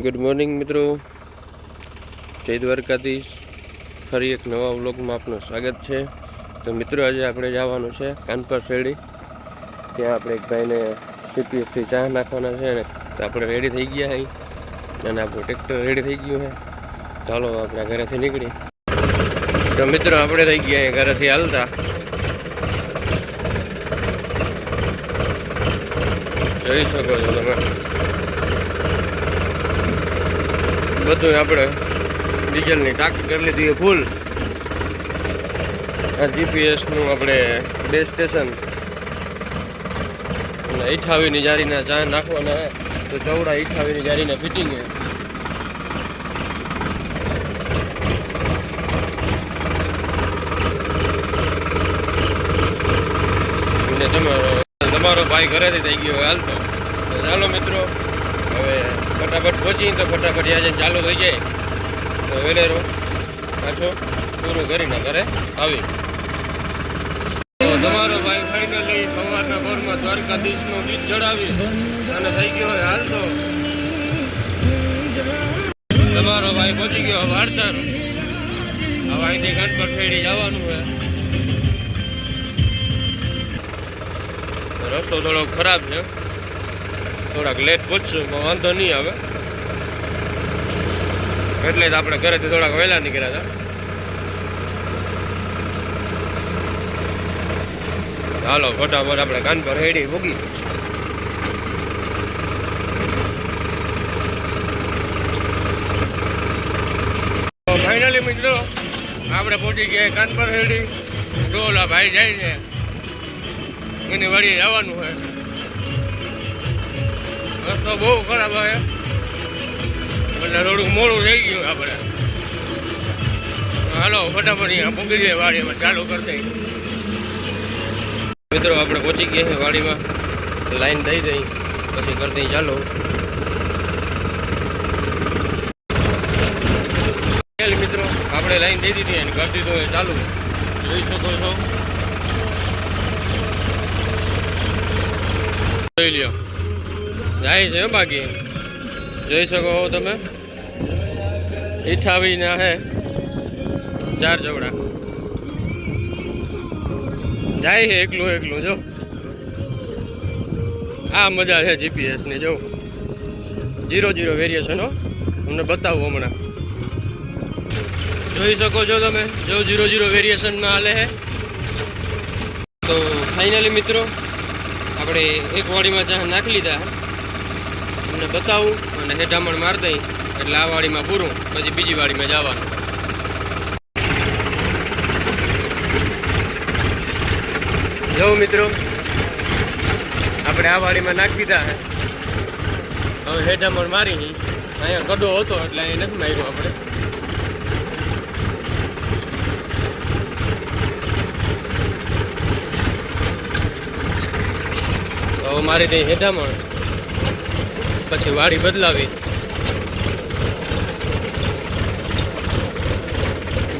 Good morning મિત્રો, જય દ્વારકાધીશ. ફરી એક નવા વ્લોગમાં આપનું સ્વાગત છે. તો મિત્રો આજે આપણે જવાનું છે કાનપર શેરડી. ત્યાં આપણે એક ભાઈને CPSથી ચા નાખવાના છે ને, તો આપણે રેડી થઈ ગયા અહીં અને આપણું ટ્રેક્ટર રેડી થઈ ગયું છે. ચાલો આપણે ઘરેથી નીકળી. તો મિત્રો આપણે થઈ ગયા ઘરેથી હાલતા. જોઈ શકો છો તમે, બધું આપણે ડીઝલની ટાંકી કરી લીધી ફૂલ. આ GPSનું આપણે બેઝ સ્ટેશન અને 58ની જારીના ચા નાખવાના હે, તો 14 58ની જારીના ફિટિંગ હે. અને તમારો ભાઈ ઘરેથી થઈ ગયો હાલતો. ચાલો મિત્રો, હવે ફટાફટ પહોંચી તો ફટાફટ આજે ચાલુ થઈ જાય તો વેલેરો પાછો પૂરું કરીને ઘરે આવી. તો તમારો ભાઈ ફાઇનલી સવારના પોરમાં દ્વારકાધીશનું ગીત ચડાવી અને થઈ ગયો હોય હાલતો. તમારો ભાઈ પહોંચી ગયો વારચાર. હવે અહીંથી કાનપર શેરડી જવાનું હોય. રસ્તો થોડો ખરાબ છે, થોડાક લેટ પહોંચશું પણ વાંધો નહીં આવે, એટલે જ આપણે ઘરેથી થોડાક વહેલા નીકળ્યા હતા. હાલો ફટાફટ આપણે કાનપર શેરડી ભોગી. ફાઇનલી મિત્રો આપણે પહોંચી ગયા કાનપર શેરડી. ડોલા ભાઈ જાય છે એની વાડીએ જવાનું હોય. રસ્તો બહુ ખરાબ આવે એટલે થોડુંક મોડું થઈ ગયું આપણે. હાલો ફટાફટ અહીંયા પહોંચી જાય વાડીમાં, ચાલુ કરી દઈએ. મિત્રો આપણે પહોંચી ગયા છીએ વાડીમાં, લાઈન દઈ દઈ પછી કરી દઈ ચાલો. મિત્રો આપણે લાઈન દઈ દીધી અને કરી દીધું એ ચાલુ. જોઈ શકો છો, જોઈ લ્યો જાય છે. બાકી જોઈ શકો છો તમે, 58ના હે 4 જોડા જાય છે એકલું એકલું. જો આ મજા છે GPSની. જો 0 વેરિએશન હો, તમને બતાવું હમણાં. જોઈ શકો છો તમે, જો 0 વેરિએશનમાં હાલે છે. તો ફાઇનલી મિત્રો આપણે એક વાડીમાં ચા નાખી લીધા, તમને બતાવું અને હેઠામણ મારી દઈ એટલે આ વાડીમાં પૂરું, પછી બીજી વાડીમાં જવાનું. જો મિત્રો આપણે આ વાડીમાં નાખી દીધા હે. હવે હેઠામણ મારી અહીંયા ગડો હતો એટલે અહીંયા નથી માર્યો આપણે. મારી દઈ હેઠામણ, પછી વાડી બદલાવી.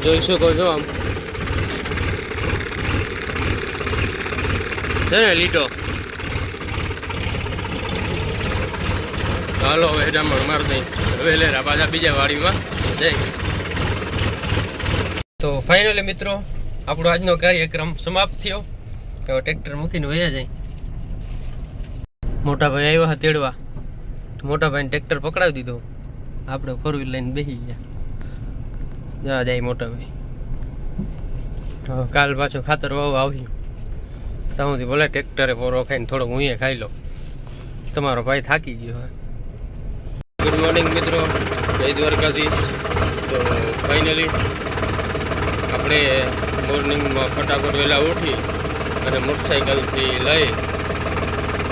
જોઈ શકો છો આમ છે ને લીટો. ચાલો હવે હેઠામણ મારી દઈ વેલેરા પાછા બીજા વાડીમાં જઈ. તો ફાઇનલી મિત્રો આપણો આજનો કાર્યક્રમ સમાપ્ત થયો. હવે ટ્રેક્ટર મૂકીને વયા જાય. મોટા ભાઈ આવ્યા તેડવા, મોટા ભાઈને ટ્રેક્ટર પકડાવી દીધું, આપણે 4 વ્હીલ લઈને બેસી ગયા. જાય મોટા ભાઈ. કાલ પાછો ખાતર વાવવા આવ્યું, તો હું ભલે ટ્રેક્ટરે પોરો ખાઈને થોડોક હું ખાઈ લો. તમારો ભાઈ થાકી ગયો. ગુડ મોર્નિંગ મિત્રો, જય દ્વારકાધીશ. તો ફાઇનલી આપણે મોર્નિંગમાં ફટાફટ વહેલા ઉઠી અને મોટરસાઇકલથી લઈ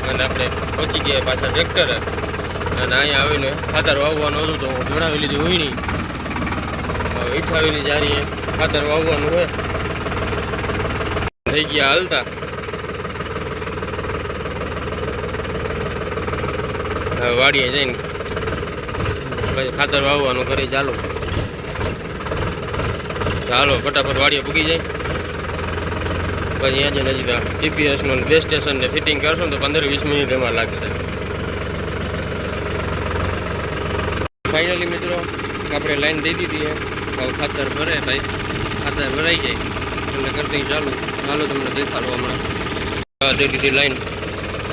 અને આપણે પહોંચી ગયા પાછા ટ્રેક્ટરે. અને અહીંયા આવીને ખાતર વાવવાનું હતું તો હું જોડાવી લીધી ઉઈણી. 58ની જારીએ ખાતર વાવવાનું હોય. થઈ ગયા હાલતા. હવે વાડીએ જઈને પછી ખાતર વાવવાનું કરી ચાલુ. ચાલો ફટાફટ વાડીએ પૂગી જાય. પછી અહીંયા જઈને હજી GPSનું બેઝ સ્ટેશનને ફિટિંગ કરશું તો 15-20 મિનિટ એમાં લાગશે. ફાઇનલી મિત્રો આપણે લાઈન દઈ દીધી છે. હવે ખાતર ભરે ભાઈ, ખાતર ભરાઈ જાય એટલે કરતી ચાલુ. ચાલો તમને દેખાડો હમણાં. દઈ દીધી લાઈન,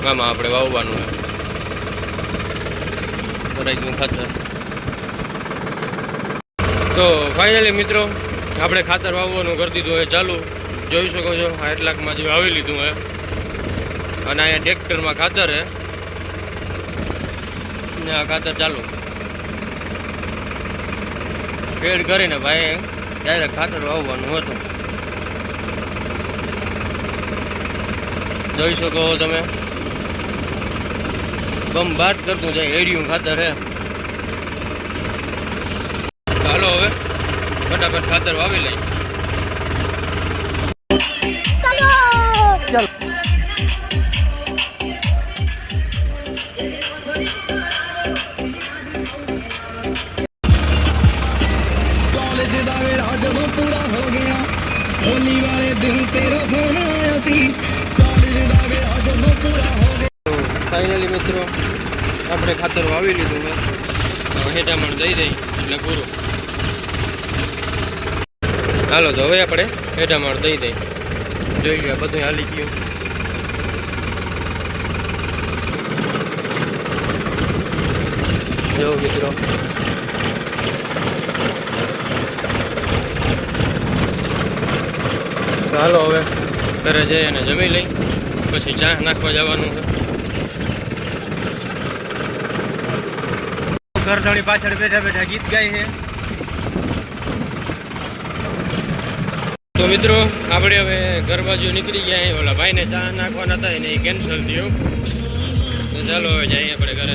આમાં આપણે વાવવાનું છે. ભરાઈ ગયું ખાતર. તો ફાઇનલી મિત્રો આપણે ખાતર વાવવાનું કરી દીધું હોય ચાલુ. જોઈ શકો છો આ એટલાકમાં જે વાવી લીધું હે. અને અહીંયા ટ્રેક્ટરમાં ખાતર હે ને આ ખાતર ચાલુ ફેડ કરીને ભાઈ ડાયરેક્ટ ખાતર વાવવાનું હતું. જોઈ શકો તમે બમ બાદ કરતું જાય એડિયું ખાતર હે. ચાલો હવે ફટાફટ ખાતર વાવી લઈ. होली वाले दिन तेरा फोन आया सी कॉलेज दा वेला जदों पूरा हो गया. ફાઇનલી મિત્રો આપણે ખાતર વાવી લીધું છે. હવે હેઠામણ દઈ દઈ એટલે પૂરું. હાલો તો હવે આપણે હેઠામણ દઈ દઈ. જોઈ લો બધું હાલી ગયું. જો મિત્રો હાલો હવે ઘરે જઈ અને જમી લઈ, પછી ચા નાખવા જવાનું છે. ઘરધણી પાછળ બેઠા બેઠા ગીત ગાય છે. તો મિત્રો આપણે હવે ઘર બાજુ નીકળી ગયા. ઓલા ભાઈને ચા નાખવાના હતા એને કેન્સલ થયું. તો ચાલો હવે જઈએ આપણે ઘરે.